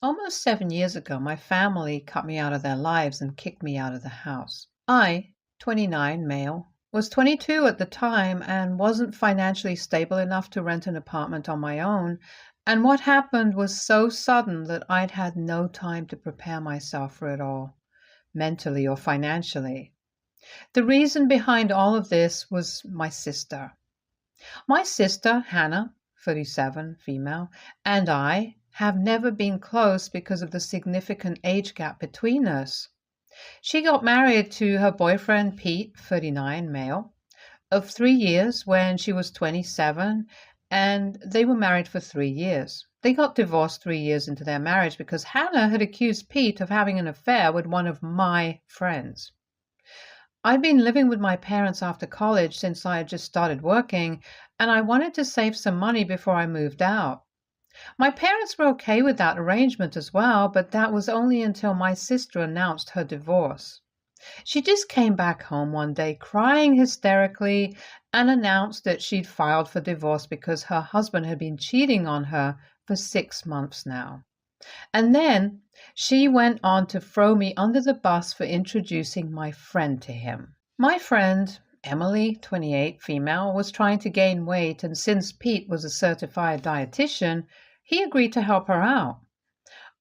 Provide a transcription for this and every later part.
Almost 7 years ago, my family cut me out of their lives and kicked me out of the house. I, 29, male, was 22 at the time and wasn't financially stable enough to rent an apartment on my own. And what happened was so sudden that I'd had no time to prepare myself for it all, mentally or financially. The reason behind all of this was my sister. My sister, Hannah, 37, female, and I have never been close because of the significant age gap between us. She got married to her boyfriend, Pete, 39, male, of 3 years when she was 27, and they were married for 3 years. They got divorced 3 years into their marriage because Hannah had accused Pete of having an affair with one of my friends. I'd been living with my parents after college since I had just started working, and I wanted to save some money before I moved out. My parents were okay with that arrangement as well, but that was only until my sister announced her divorce. She just came back home one day crying hysterically and announced that she'd filed for divorce because her husband had been cheating on her for 6 months now. And then she went on to throw me under the bus for introducing my friend to him. My friend, Emily, 28, female, was trying to gain weight, and since Pete was a certified dietitian, he agreed to help her out.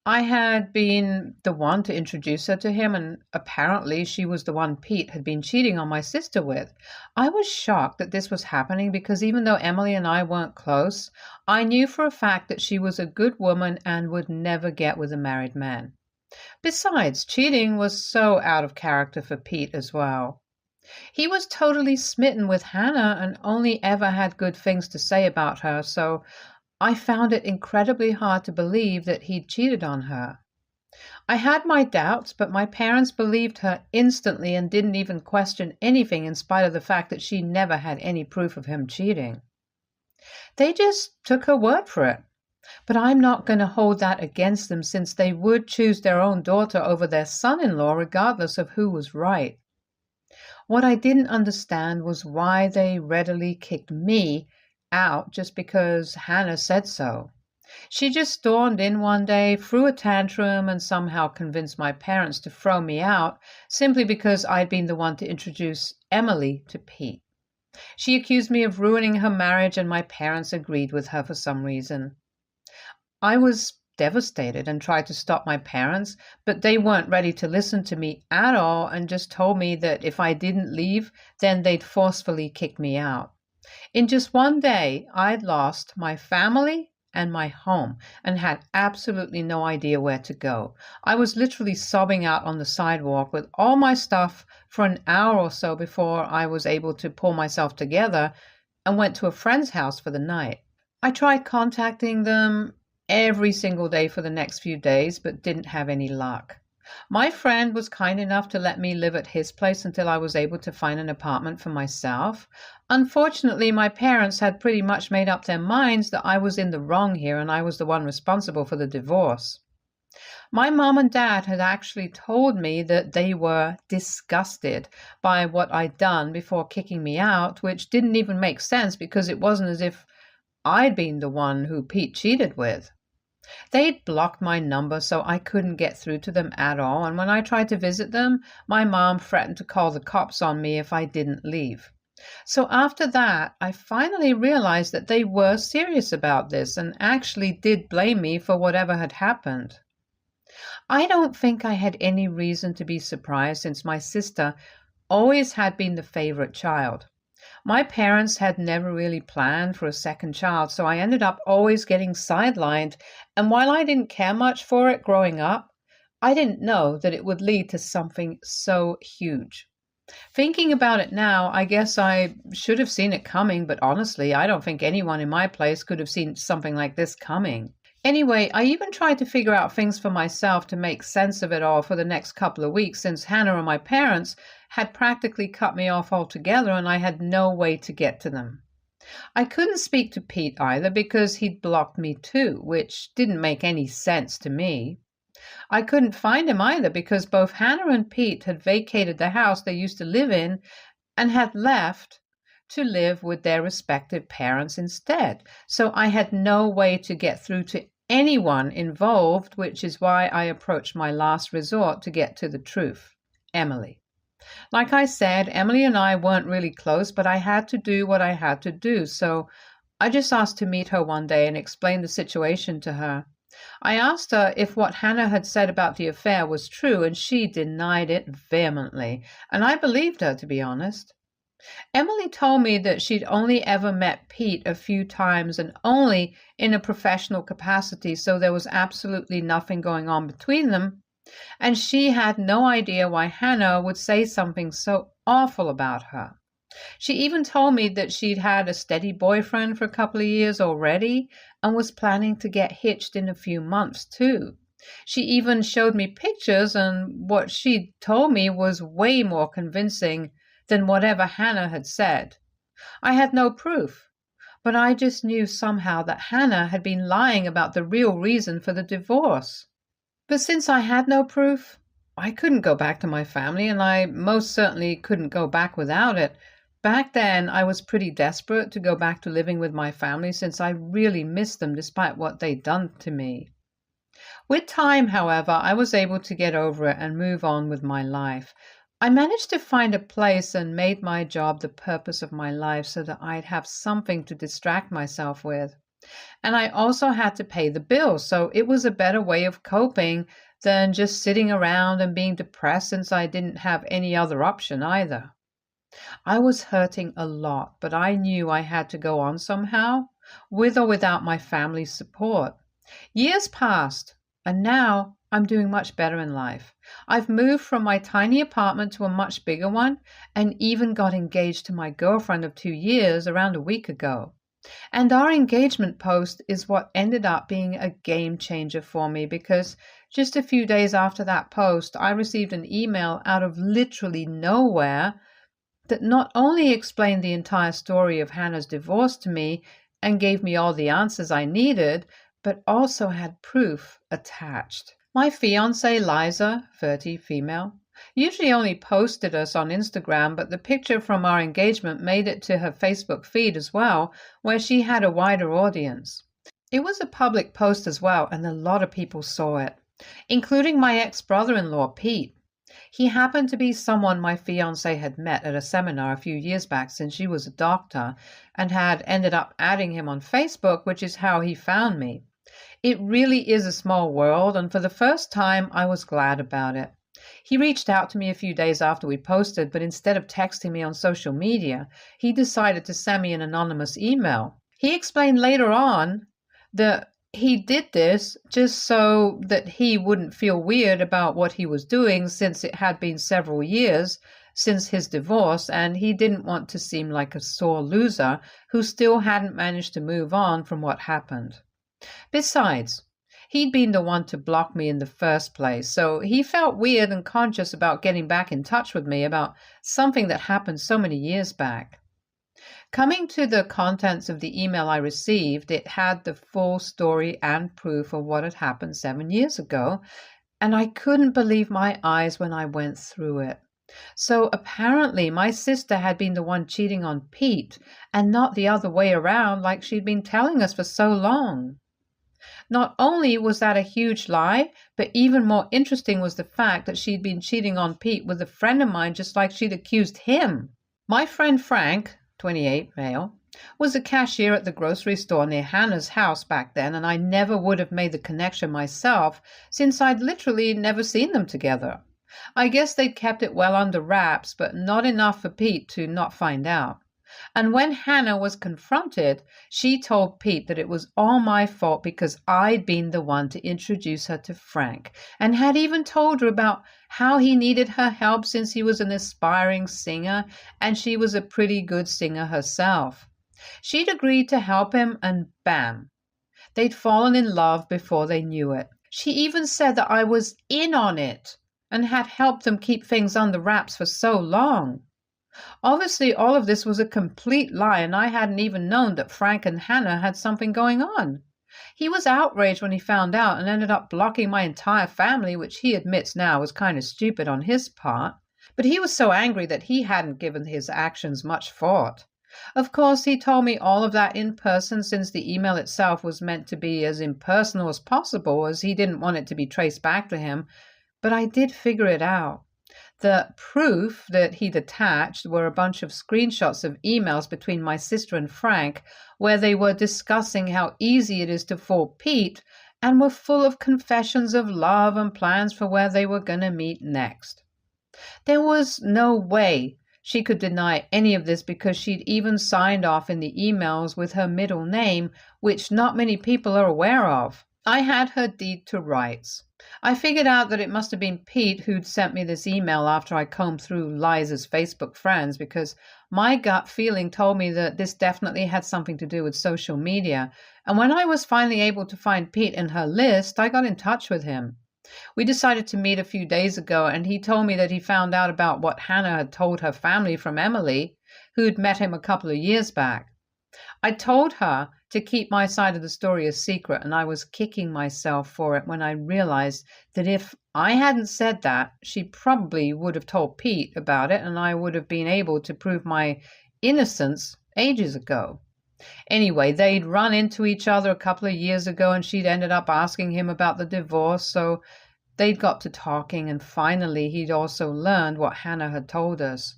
I had been the one to introduce her to him, and apparently she was the one Pete had been cheating on my sister with. I was shocked that this was happening because even though Emily and I weren't close, I knew for a fact that she was a good woman and would never get with a married man. Besides, cheating was so out of character for Pete as well. He was totally smitten with Hannah and only ever had good things to say about her, so I found it incredibly hard to believe that he'd cheated on her. I had my doubts, but my parents believed her instantly and didn't even question anything in spite of the fact that she never had any proof of him cheating. They just took her word for it. But I'm not going to hold that against them since they would choose their own daughter over their son-in-law regardless of who was right. What I didn't understand was why they readily kicked me out just because Hannah said so. She just stormed in one day, threw a tantrum, and somehow convinced my parents to throw me out simply because I'd been the one to introduce Emily to Pete. She accused me of ruining her marriage, and my parents agreed with her for some reason. I was devastated and tried to stop my parents, but they weren't ready to listen to me at all and just told me that if I didn't leave, then they'd forcefully kick me out. In just one day, I'd lost my family and my home and had absolutely no idea where to go. I was literally sobbing out on the sidewalk with all my stuff for an hour or so before I was able to pull myself together and went to a friend's house for the night. I tried contacting them every single day for the next few days, but didn't have any luck. My friend was kind enough to let me live at his place until I was able to find an apartment for myself. Unfortunately, my parents had pretty much made up their minds that I was in the wrong here and I was the one responsible for the divorce. My mom and dad had actually told me that they were disgusted by what I'd done before kicking me out, which didn't even make sense because it wasn't as if I'd been the one who Pete cheated with. They'd blocked my number so I couldn't get through to them at all, and when I tried to visit them, my mom threatened to call the cops on me if I didn't leave. So after that, I finally realized that they were serious about this and actually did blame me for whatever had happened. I don't think I had any reason to be surprised since my sister always had been the favorite child. My parents had never really planned for a second child, so I ended up always getting sidelined, and while I didn't care much for it growing up, I didn't know that it would lead to something so huge. Thinking about it now, I guess I should have seen it coming, but honestly, I don't think anyone in my place could have seen something like this coming. Anyway, I even tried to figure out things for myself to make sense of it all for the next couple of weeks since Hannah and my parents had practically cut me off altogether and I had no way to get to them. I couldn't speak to Pete either because he'd blocked me too, which didn't make any sense to me. I couldn't find him either because both Hannah and Pete had vacated the house they used to live in and had left to live with their respective parents instead. So I had no way to get through to anyone involved, which is why I approached my last resort to get to the truth, Emily. Like I said, Emily and I weren't really close, but I had to do what I had to do, so I just asked to meet her one day and explain the situation to her. I asked her if what Hannah had said about the affair was true, and she denied it vehemently, and I believed her, to be honest. Emily told me that she'd only ever met Pete a few times and only in a professional capacity, so there was absolutely nothing going on between them, and she had no idea why Hannah would say something so awful about her. She even told me that she'd had a steady boyfriend for a couple of years already and was planning to get hitched in a few months, too. She even showed me pictures, and what she'd told me was way more convincing than whatever Hannah had said. I had no proof, but I just knew somehow that Hannah had been lying about the real reason for the divorce. But since I had no proof, I couldn't go back to my family, and I most certainly couldn't go back without it. Back then, I was pretty desperate to go back to living with my family since I really missed them despite what they'd done to me. With time, however, I was able to get over it and move on with my life. I managed to find a place and made my job the purpose of my life so that I'd have something to distract myself with. And I also had to pay the bills, so it was a better way of coping than just sitting around and being depressed since I didn't have any other option either. I was hurting a lot, but I knew I had to go on somehow, with or without my family's support. Years passed, and now I'm doing much better in life. I've moved from my tiny apartment to a much bigger one, and even got engaged to my girlfriend of 2 years around a week ago. And our engagement post is what ended up being a game changer for me, because just a few days after that post, I received an email out of literally nowhere that not only explained the entire story of Hannah's divorce to me and gave me all the answers I needed, but also had proof attached. My fiancée, Liza, 30, female, usually only posted us on Instagram, but the picture from our engagement made it to her Facebook feed as well, where she had a wider audience. It was a public post as well, and a lot of people saw it, including my ex-brother-in-law, Pete. He happened to be someone my fiancée had met at a seminar a few years back since she was a doctor, and had ended up adding him on Facebook, which is how he found me. It really is a small world, and for the first time I was glad about it. He reached out to me a few days after we posted, but instead of texting me on social media, he decided to send me an anonymous email. He explained later on that he did this just so that he wouldn't feel weird about what he was doing, since it had been several years since his divorce, and he didn't want to seem like a sore loser who still hadn't managed to move on from what happened. Besides, he'd been the one to block me in the first place, so he felt weird and conscious about getting back in touch with me about something that happened so many years back. Coming to the contents of the email I received, it had the full story and proof of what had happened 7 years ago, and I couldn't believe my eyes when I went through it. So apparently my sister had been the one cheating on Pete, and not the other way around like she'd been telling us for so long. Not only was that a huge lie, but even more interesting was the fact that she'd been cheating on Pete with a friend of mine just like she'd accused him. My friend Frank, 28, male, was a cashier at the grocery store near Hannah's house back then, and I never would have made the connection myself since I'd literally never seen them together. I guess they'd kept it well under wraps, but not enough for Pete to not find out. And when Hannah was confronted, she told Pete that it was all my fault because I'd been the one to introduce her to Frank, and had even told her about how he needed her help since he was an aspiring singer and she was a pretty good singer herself. She'd agreed to help him, and bam, they'd fallen in love before they knew it. She even said that I was in on it and had helped them keep things under wraps for so long. Obviously, all of this was a complete lie, and I hadn't even known that Frank and Hannah had something going on. He was outraged when he found out and ended up blocking my entire family, which he admits now was kind of stupid on his part. But he was so angry that he hadn't given his actions much thought. Of course, he told me all of that in person since the email itself was meant to be as impersonal as possible, as he didn't want it to be traced back to him, but I did figure it out. The proof that he'd attached were a bunch of screenshots of emails between my sister and Frank where they were discussing how easy it is to fool Pete and were full of confessions of love and plans for where they were going to meet next. There was no way she could deny any of this because she'd even signed off in the emails with her middle name, which not many people are aware of. I had her deed to rights. I figured out that it must have been Pete who'd sent me this email after I combed through Liza's Facebook friends, because my gut feeling told me that this definitely had something to do with social media. And when I was finally able to find Pete in her list, I got in touch with him. We decided to meet a few days ago, and he told me that he found out about what Hannah had told her family from Emily, who'd met him a couple of years back. I told her to keep my side of the story a secret, and I was kicking myself for it when I realized that if I hadn't said that, she probably would have told Pete about it, and I would have been able to prove my innocence ages ago. Anyway, they'd run into each other a couple of years ago, and she'd ended up asking him about the divorce, so they'd got to talking, and finally he'd also learned what Hannah had told us.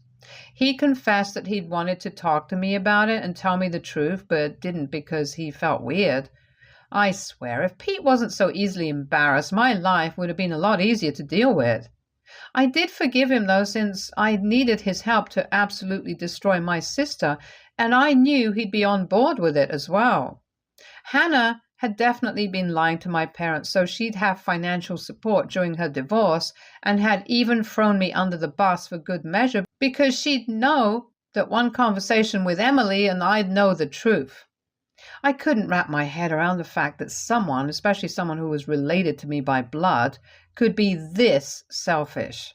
He confessed that he'd wanted to talk to me about it and tell me the truth, but didn't because he felt weird. I swear, if Pete wasn't so easily embarrassed, my life would have been a lot easier to deal with. I did forgive him, though, since I needed his help to absolutely destroy my sister, and I knew he'd be on board with it as well. Hannah had definitely been lying to my parents so she'd have financial support during her divorce, and had even thrown me under the bus for good measure because she'd know that one conversation with Emily and I'd know the truth. I couldn't wrap my head around the fact that someone, especially someone who was related to me by blood, could be this selfish.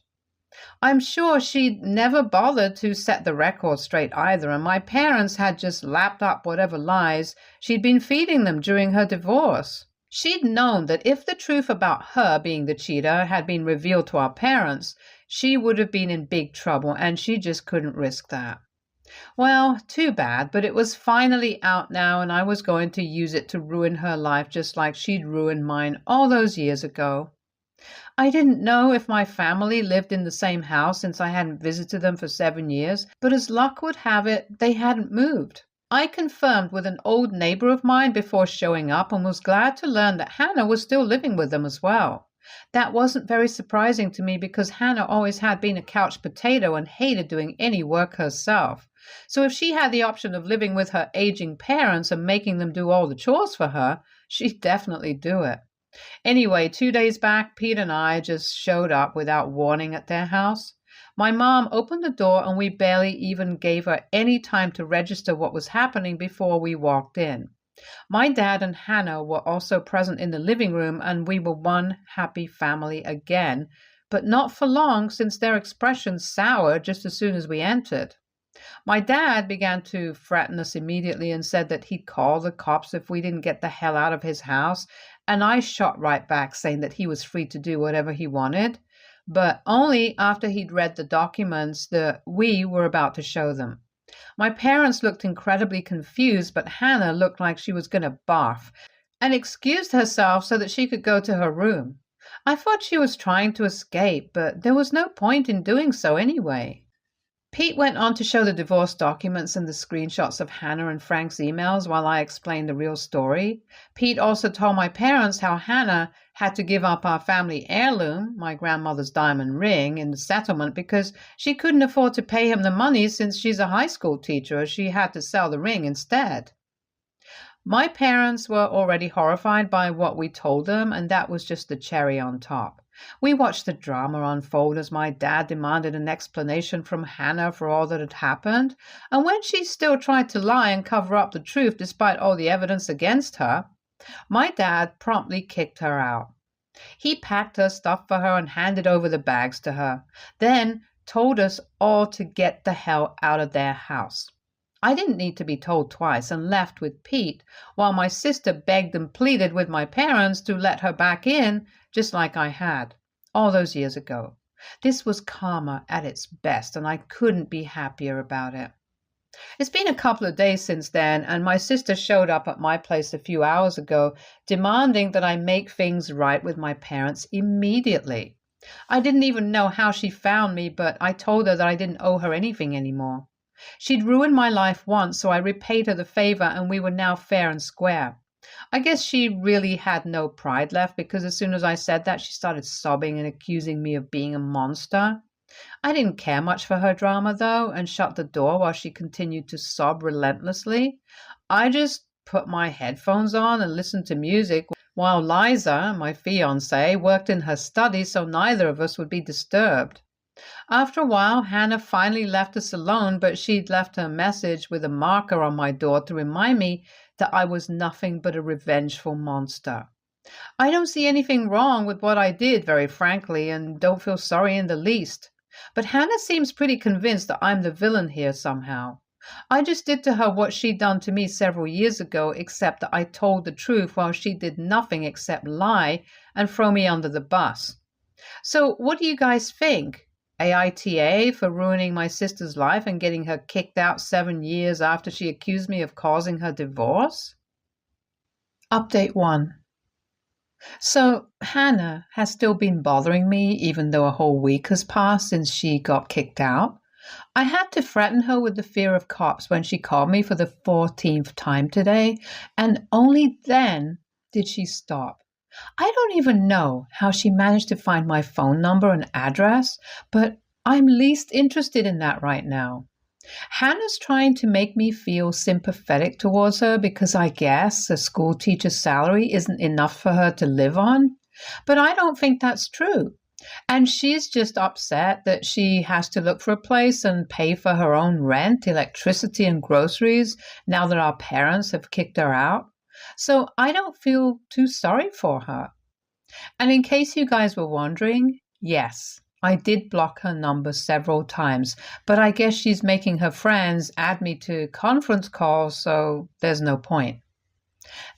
I'm sure she'd never bothered to set the record straight either, and my parents had just lapped up whatever lies she'd been feeding them during her divorce. She'd known that if the truth about her being the cheater had been revealed to our parents, she would have been in big trouble, and she just couldn't risk that. Well, too bad, but it was finally out now, and I was going to use it to ruin her life just like she'd ruined mine all those years ago. I didn't know if my family lived in the same house since I hadn't visited them for 7 years, but as luck would have it, they hadn't moved. I confirmed with an old neighbor of mine before showing up and was glad to learn that Hannah was still living with them as well. That wasn't very surprising to me because Hannah always had been a couch potato and hated doing any work herself. So if she had the option of living with her aging parents and making them do all the chores for her, she'd definitely do it. Anyway, 2 days back, Pete and I just showed up without warning at their house. My mom opened the door and we barely even gave her any time to register what was happening before we walked in. My dad and Hannah were also present in the living room, and we were one happy family again, but not for long since their expressions soured just as soon as we entered. My dad began to threaten us immediately and said that he'd call the cops if we didn't get the hell out of his house, and I shot right back saying that he was free to do whatever he wanted, but only after he'd read the documents that we were about to show them. My parents looked incredibly confused, but Hannah looked like she was going to barf and excused herself so that she could go to her room. I thought she was trying to escape, but there was no point in doing so anyway. Pete went on to show the divorce documents and the screenshots of Hannah and Frank's emails while I explained the real story. Pete also told my parents how Hannah had to give up our family heirloom, my grandmother's diamond ring, in the settlement because she couldn't afford to pay him the money since she's a high school teacher. She had to sell the ring instead. My parents were already horrified by what we told them, and that was just the cherry on top. We watched the drama unfold as my dad demanded an explanation from Hannah for all that had happened, and when she still tried to lie and cover up the truth despite all the evidence against her, my dad promptly kicked her out. He packed her stuff for her and handed over the bags to her, then told us all to get the hell out of their house. I didn't need to be told twice and left with Pete, while my sister begged and pleaded with my parents to let her back in, just like I had, all those years ago. This was karma at its best, and I couldn't be happier about it. It's been a couple of days since then, and my sister showed up at my place a few hours ago, demanding that I make things right with my parents immediately. I didn't even know how she found me, but I told her that I didn't owe her anything anymore. She'd ruined my life once, so I repaid her the favor, and we were now fair and square. I guess she really had no pride left because as soon as I said that, she started sobbing and accusing me of being a monster. I didn't care much for her drama, though, and shut the door while she continued to sob relentlessly. I just put my headphones on and listened to music while Liza, my fiancée, worked in her study so neither of us would be disturbed. After a while, Hannah finally left us alone, but she'd left her message with a marker on my door to remind me that I was nothing but a revengeful monster. I don't see anything wrong with what I did, very frankly, and don't feel sorry in the least. But Hannah seems pretty convinced that I'm the villain here somehow. I just did to her what she'd done to me several years ago, except that I told the truth while she did nothing except lie and throw me under the bus. So what do you guys think? AITA for ruining my sister's life and getting her kicked out 7 years after she accused me of causing her divorce? Update 1. So Hannah has still been bothering me even though a whole week has passed since she got kicked out. I had to threaten her with the fear of cops when she called me for the 14th time today, and only then did she stop. I don't even know how she managed to find my phone number and address, but I'm least interested in that right now. Hannah's trying to make me feel sympathetic towards her because I guess a school teacher's salary isn't enough for her to live on. But I don't think that's true. And she's just upset that she has to look for a place and pay for her own rent, electricity, and groceries now that our parents have kicked her out. So I don't feel too sorry for her. And in case you guys were wondering, yes, I did block her number several times, but I guess she's making her friends add me to conference calls, so there's no point.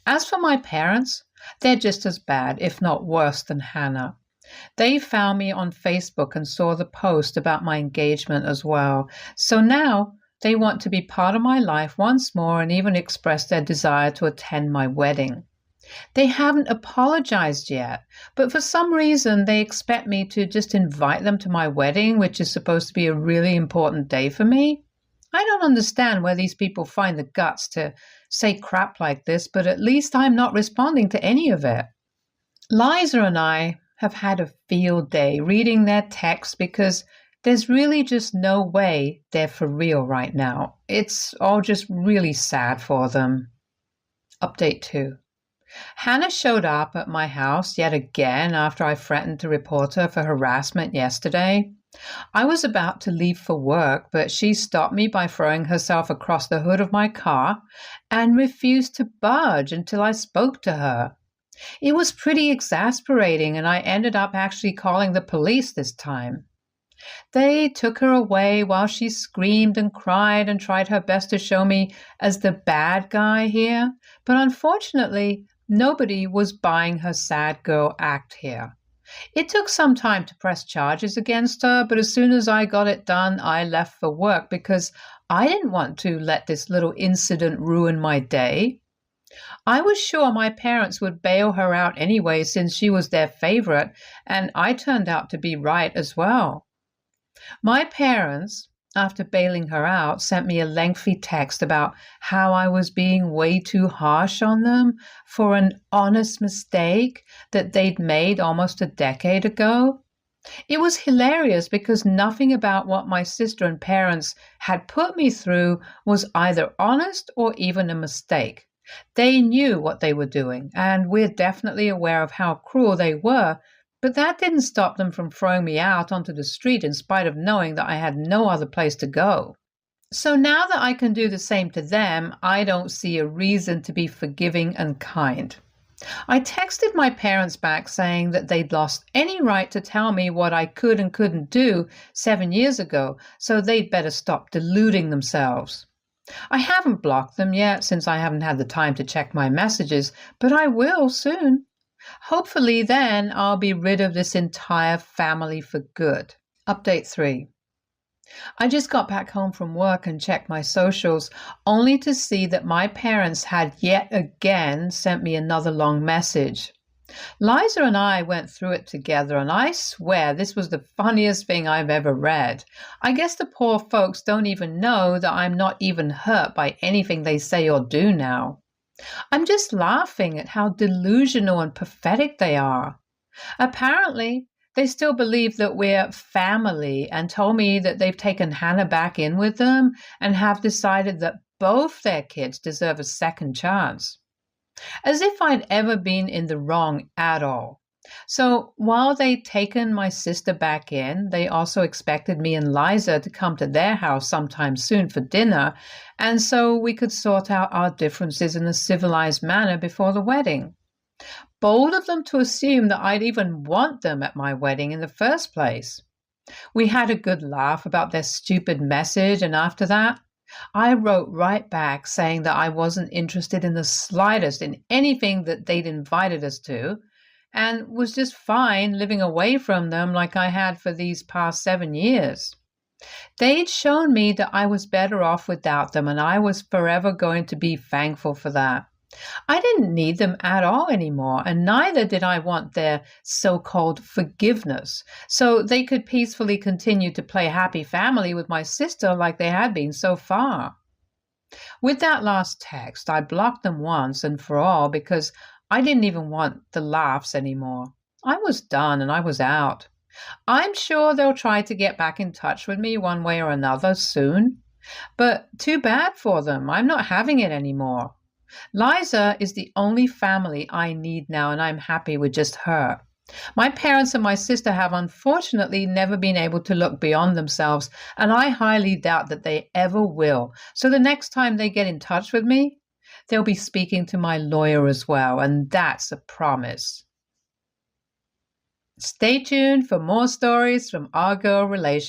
As for my parents, they're just as bad, if not worse, than Hannah. They found me on Facebook and saw the post about my engagement as well, so now they want to be part of my life once more and even express their desire to attend my wedding. They haven't apologized yet, but for some reason they expect me to just invite them to my wedding, which is supposed to be a really important day for me. I don't understand where these people find the guts to say crap like this, but at least I'm not responding to any of it. Liza and I have had a field day reading their texts because there's really just no way they're for real right now. It's all just really sad for them. Update 2. Hannah showed up at my house yet again after I threatened to report her for harassment yesterday. I was about to leave for work, but she stopped me by throwing herself across the hood of my car and refused to budge until I spoke to her. It was pretty exasperating, and I ended up actually calling the police this time. They took her away while she screamed and cried and tried her best to show me as the bad guy here, but unfortunately, nobody was buying her sad girl act here. It took some time to press charges against her, but as soon as I got it done, I left for work because I didn't want to let this little incident ruin my day. I was sure my parents would bail her out anyway since she was their favorite, and I turned out to be right as well. My parents, after bailing her out, sent me a lengthy text about how I was being way too harsh on them for an honest mistake that they'd made almost a decade ago. It was hilarious because nothing about what my sister and parents had put me through was either honest or even a mistake. They knew what they were doing, and we're definitely aware of how cruel they were, but that didn't stop them from throwing me out onto the street in spite of knowing that I had no other place to go. So now that I can do the same to them, I don't see a reason to be forgiving and kind. I texted my parents back saying that they'd lost any right to tell me what I could and couldn't do 7 years ago, so they'd better stop deluding themselves. I haven't blocked them yet since I haven't had the time to check my messages, but I will soon. Hopefully then I'll be rid of this entire family for good. Update 3. I just got back home from work and checked my socials, only to see that my parents had yet again sent me another long message. Liza and I went through it together, and I swear this was the funniest thing I've ever read. I guess the poor folks don't even know that I'm not even hurt by anything they say or do now. I'm just laughing at how delusional and pathetic they are. Apparently, they still believe that we're family and told me that they've taken Hannah back in with them and have decided that both their kids deserve a second chance. As if I'd ever been in the wrong at all. So while they'd taken my sister back in, they also expected me and Liza to come to their house sometime soon for dinner, and so we could sort out our differences in a civilized manner before the wedding. Bold of them to assume that I'd even want them at my wedding in the first place. We had a good laugh about their stupid message, and after that, I wrote right back saying that I wasn't interested in the slightest in anything that they'd invited us to, and was just fine living away from them like I had for these past 7 years. They'd shown me that I was better off without them, and I was forever going to be thankful for that. I didn't need them at all anymore, and neither did I want their so-called forgiveness, so they could peacefully continue to play happy family with my sister like they had been so far. With that last text, I blocked them once and for all because I didn't even want the laughs anymore. I was done and I was out. I'm sure they'll try to get back in touch with me one way or another soon, but too bad for them. I'm not having it anymore. Liza is the only family I need now, and I'm happy with just her. My parents and my sister have unfortunately never been able to look beyond themselves, and I highly doubt that they ever will. So the next time they get in touch with me, they'll be speaking to my lawyer as well, and that's a promise. Stay tuned for more stories from our girl relations.